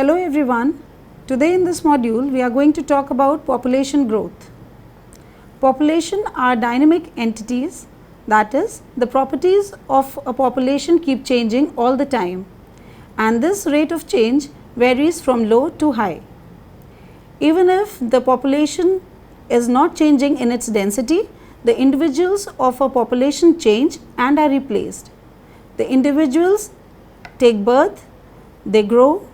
Hello everyone. Today in this module we are going to talk about population growth. Population are dynamic entities, that is, the properties of a population keep changing all the time, and this rate of change varies from low to high. Even if the population is not changing in its density, the individuals of a population change and are replaced. The individuals take birth, they grow,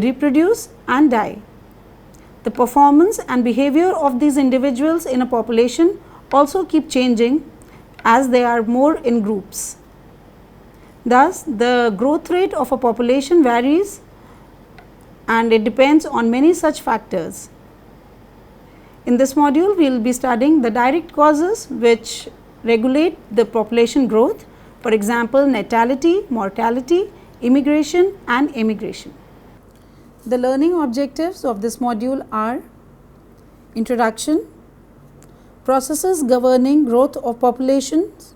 reproduce and die. The performance and behavior of these individuals in a population also keep changing as they are more in groups. Thus, the growth rate of a population varies and it depends on many such factors. In this module, we will be studying the direct causes which regulate the population growth, for example, natality, mortality, immigration and emigration. The learning objectives of this module are: introduction, processes governing growth of populations.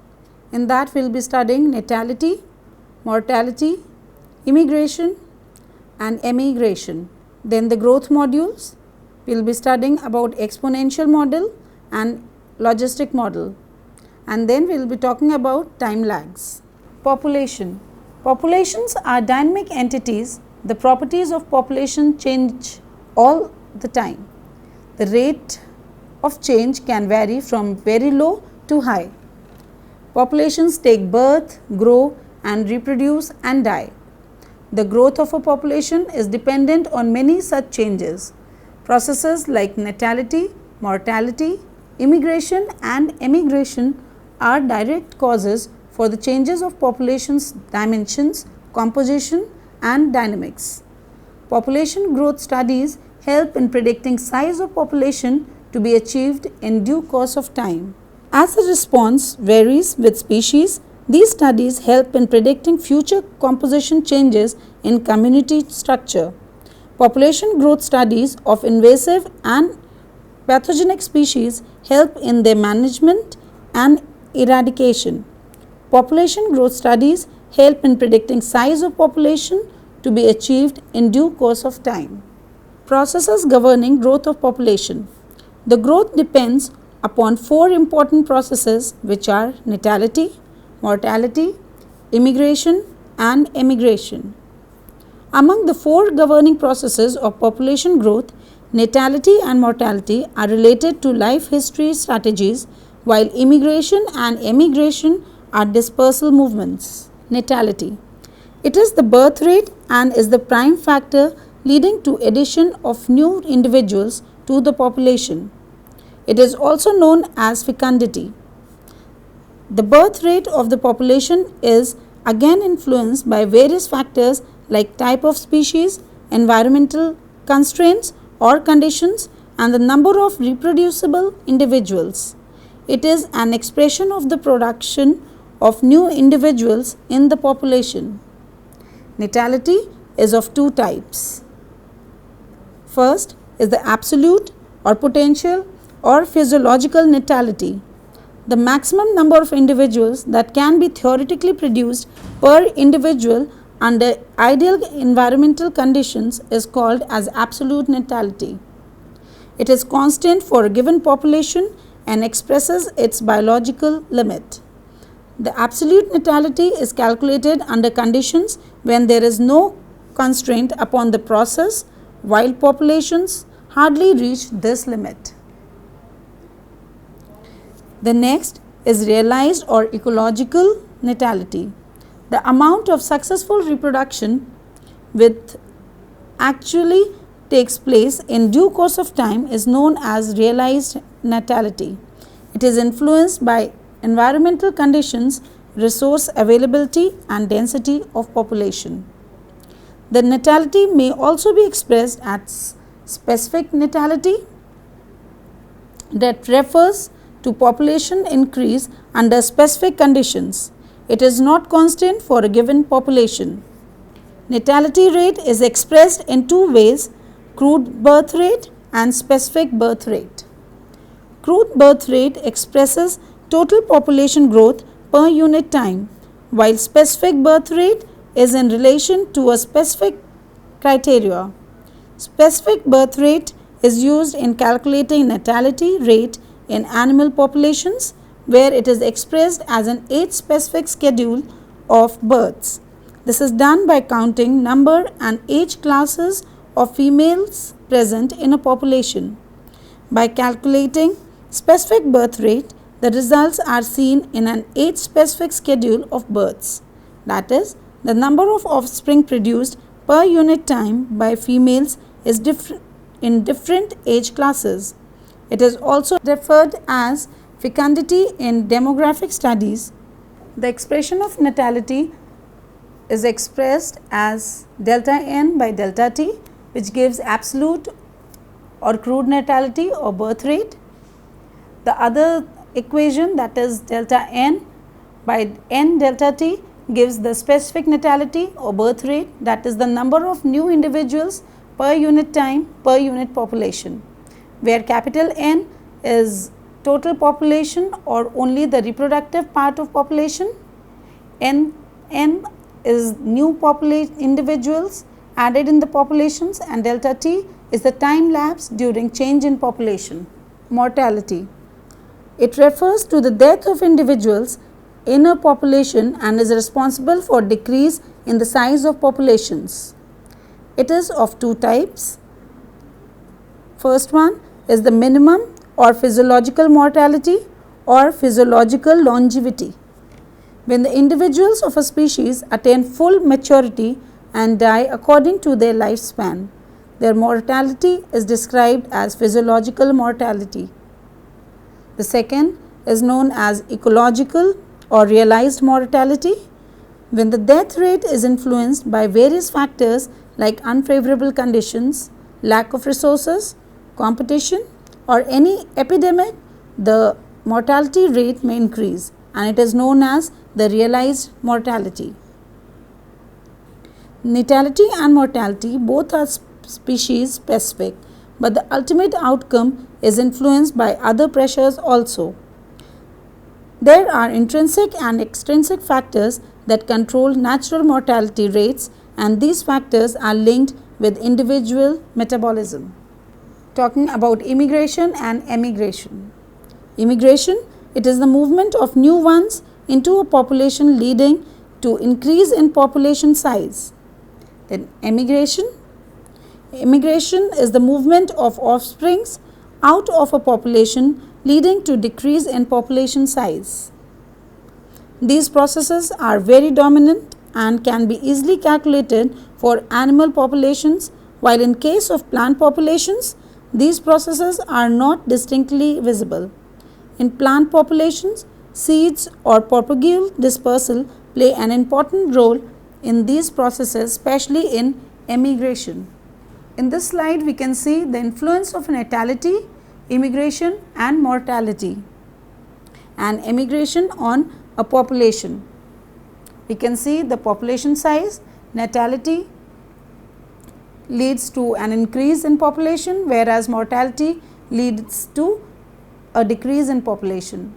In that we will be studying natality, mortality, immigration and emigration. Then the growth modules, we will be studying about exponential model and logistic model, and then we will be talking about time lags. Population. Populations are dynamic entities. The properties of population change all the time. The rate of change can vary from very low to high. Populations take birth, grow and reproduce and die. The growth of a population is dependent on many such changes. Processes like natality, mortality, immigration and emigration are direct causes for the changes of population's dimensions, composition and dynamics. Population growth studies help in predicting size of population to be achieved in due course of time. As the response varies with species, these studies help in predicting future composition changes in community structure. Population growth studies of invasive and pathogenic species help in their management and eradication. Population growth studies help in predicting size of population to be achieved in due course of time. Processes governing growth of population. The growth depends upon four important processes which are natality, mortality, immigration and emigration. Among the four governing processes of population growth, natality and mortality are related to life history strategies, while immigration and emigration are dispersal movements. Natality. It is the birth rate and is the prime factor leading to addition of new individuals to the population. It is also known as fecundity. The birth rate of the population is again influenced by various factors like type of species, environmental constraints or conditions and the number of reproducible individuals. It is an expression of the production of new individuals in the population. Natality is of two types. First is the absolute or potential or physiological natality. The maximum number of individuals that can be theoretically produced per individual under ideal environmental conditions is called as absolute natality. It is constant for a given population and expresses its biological limit. The absolute natality is calculated under conditions when there is no constraint upon the process. Wild populations hardly reach this limit. The next is realized or ecological natality. The amount of successful reproduction which actually takes place in due course of time is known as realized natality. It is influenced by environmental conditions, resource availability and density of population. The natality may also be expressed as specific natality that refers to population increase under specific conditions. It is not constant for a given population. Natality rate is expressed in two ways: crude birth rate and specific birth rate. Crude birth rate expresses total population growth per unit time, while specific birth rate is in relation to a specific criteria. Specific birth rate is used in calculating natality rate in animal populations, where it is expressed as an age-specific schedule of births. This is done by counting number and age classes of females present in a population. By calculating specific birth rate, the results are seen in an age-specific schedule of births. That is, the number of offspring produced per unit time by females is different in different age classes. It is also referred as fecundity in demographic studies. The expression of natality is expressed as delta n by delta t, which gives absolute or crude natality or birth rate. The other equation, that is delta n by n delta t, gives the specific natality or birth rate, that is the number of new individuals per unit time per unit population, where capital N is total population or only the reproductive part of population, n is new individuals added in the populations, and delta t is the time lapse during change in population. Mortality. It refers to the death of individuals in a population and is responsible for decrease in the size of populations. It is of two types. First one is the minimum or physiological mortality or physiological longevity. When the individuals of a species attain full maturity and die according to their lifespan, their mortality is described as physiological mortality. The second is known as ecological or realized mortality, when the death rate is influenced by various factors like unfavorable conditions, lack of resources, competition, or any epidemic. The mortality rate may increase, and it is known as the realized mortality. Natality and mortality both are species specific, but the ultimate outcome is influenced by other pressures also. There are intrinsic and extrinsic factors that control natural mortality rates, and these factors are linked with individual metabolism. Talking about immigration and emigration. Immigration, it is the movement of new ones into a population leading to increase in population size. Then emigration. Immigration is the movement of offsprings out of a population leading to decrease in population size. These processes are very dominant and can be easily calculated for animal populations, while in case of plant populations, these processes are not distinctly visible. In plant populations, seeds or propagule dispersal play an important role in these processes, especially in emigration. In this slide, we can see the influence of natality, immigration and mortality and emigration on a population. We can see the population size, natality leads to an increase in population, whereas mortality leads to a decrease in population.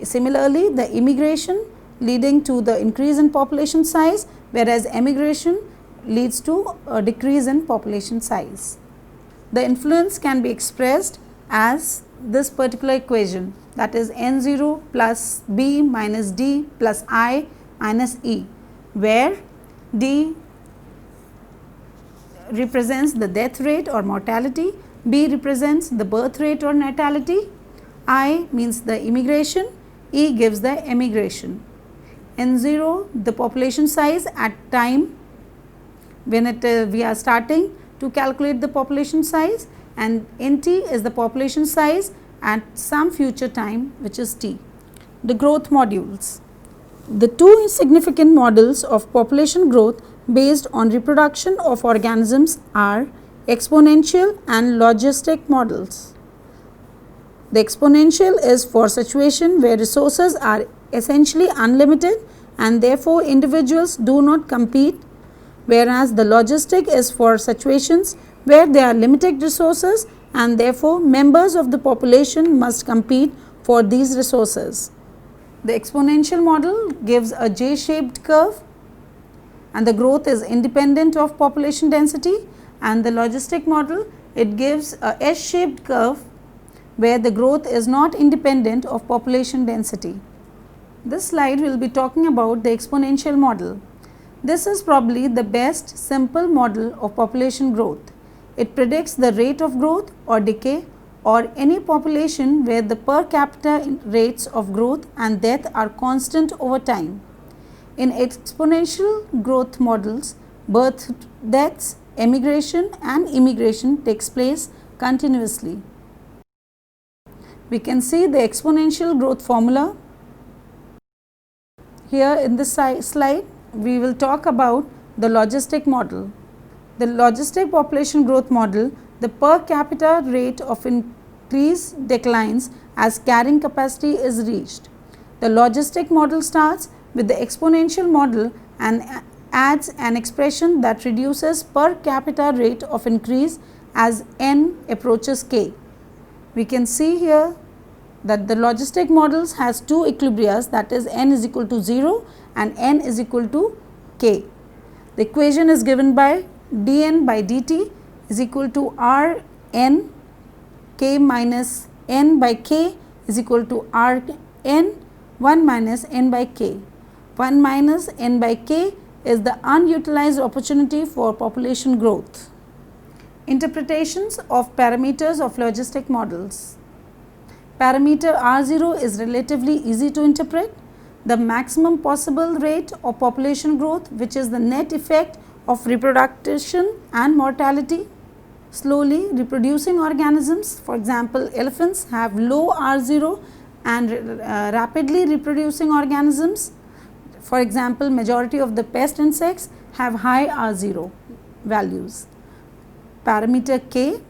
Similarly, the immigration leading to the increase in population size, whereas emigration leads to a decrease in population size. The influence can be expressed as this particular equation, that is N0 plus B minus D plus I minus E, where D represents the death rate or mortality, B represents the birth rate or natality, I means the immigration, E gives the emigration. N0 the population size at time when we are starting to calculate the population size, and Nt is the population size at some future time, which is T. The growth modules. The two significant models of population growth based on reproduction of organisms are exponential and logistic models. The exponential is for situation where resources are essentially unlimited and therefore individuals do not compete, whereas the logistic is for situations where there are limited resources and therefore members of the population must compete for these resources. The exponential model gives a J-shaped curve and the growth is independent of population density, and the logistic model, it gives a S-shaped curve where the growth is not independent of population density. This slide will be talking about the exponential model. This is probably the best simple model of population growth. It predicts the rate of growth or decay or any population where the per capita rates of growth and death are constant over time. In exponential growth models, birth, deaths, emigration and immigration takes place continuously. We can see the exponential growth formula. Here in this slide, we will talk about the logistic model. The logistic population growth model, the per capita rate of increase declines as carrying capacity is reached. The logistic model starts with the exponential model and adds an expression that reduces per capita rate of increase as n approaches k. We can see here that the logistic models has two equilibrias, that is n is equal to 0 and n is equal to k. The equation is given by dn by dt is equal to r n k minus n by k is equal to r n 1 minus n by k. 1 minus n by k is the unutilized opportunity for population growth. Interpretations of parameters of logistic models. Parameter R0 is relatively easy to interpret. The maximum possible rate of population growth, which is the net effect of reproduction and mortality. Slowly reproducing organisms, for example, elephants have low R0 and rapidly reproducing organisms, for example, majority of the pest insects have high R0 values. Parameter K,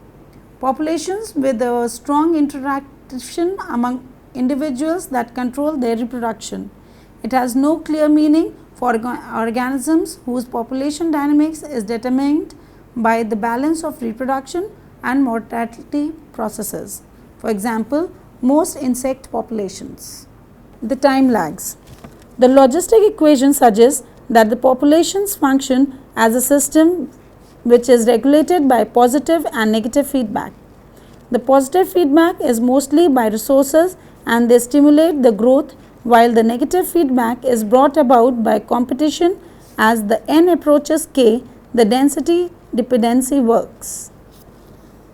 populations with a strong interaction among individuals that control their reproduction. It has no clear meaning for organisms whose population dynamics is determined by the balance of reproduction and mortality processes. For example, most insect populations. The time lags. The logistic equation suggests that the populations function as a system which is regulated by positive and negative feedback. The positive feedback is mostly by resources and they stimulate the growth, while the negative feedback is brought about by competition. As the n approaches k, the density dependency works.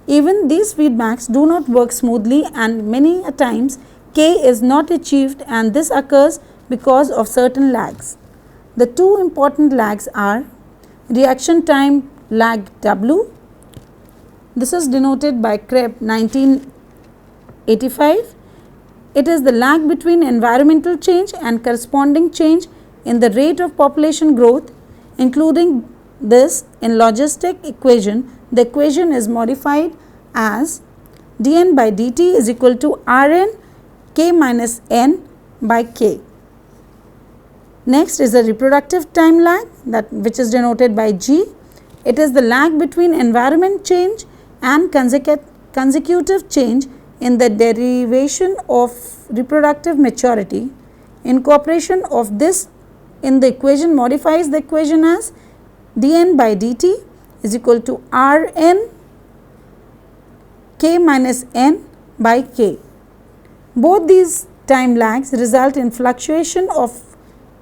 Even these feedbacks do not work smoothly and many a times k is not achieved, and this occurs because of certain lags. The two important lags are reaction time lag W. This is denoted by Krebs 1985. It is the lag between environmental change and corresponding change in the rate of population growth. Including this in logistic equation, the equation is modified as dn by dt is equal to Rn k minus n by k. Next is the reproductive time lag, which is denoted by G. It is the lag between environment change and consecutive change in the derivation of reproductive maturity. Incorporation of this in the equation modifies the equation as dn by dt is equal to Rn k minus n by k. Both these time lags result in fluctuation of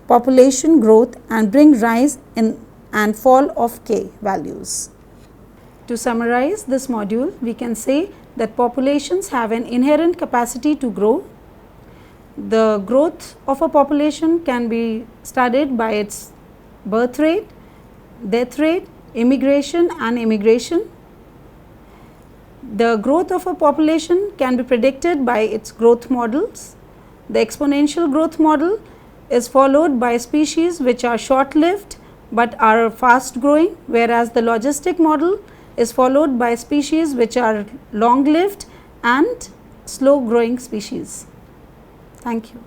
population growth and bring rise in and fall of k values. To summarize this module, we can say that populations have an inherent capacity to grow. The growth of a population can be studied by its birth rate, death rate, immigration and emigration. The growth of a population can be predicted by its growth models. The exponential growth model is followed by species which are short-lived but are fast growing, whereas the logistic model is followed by species which are long-lived and slow growing species. Thank you.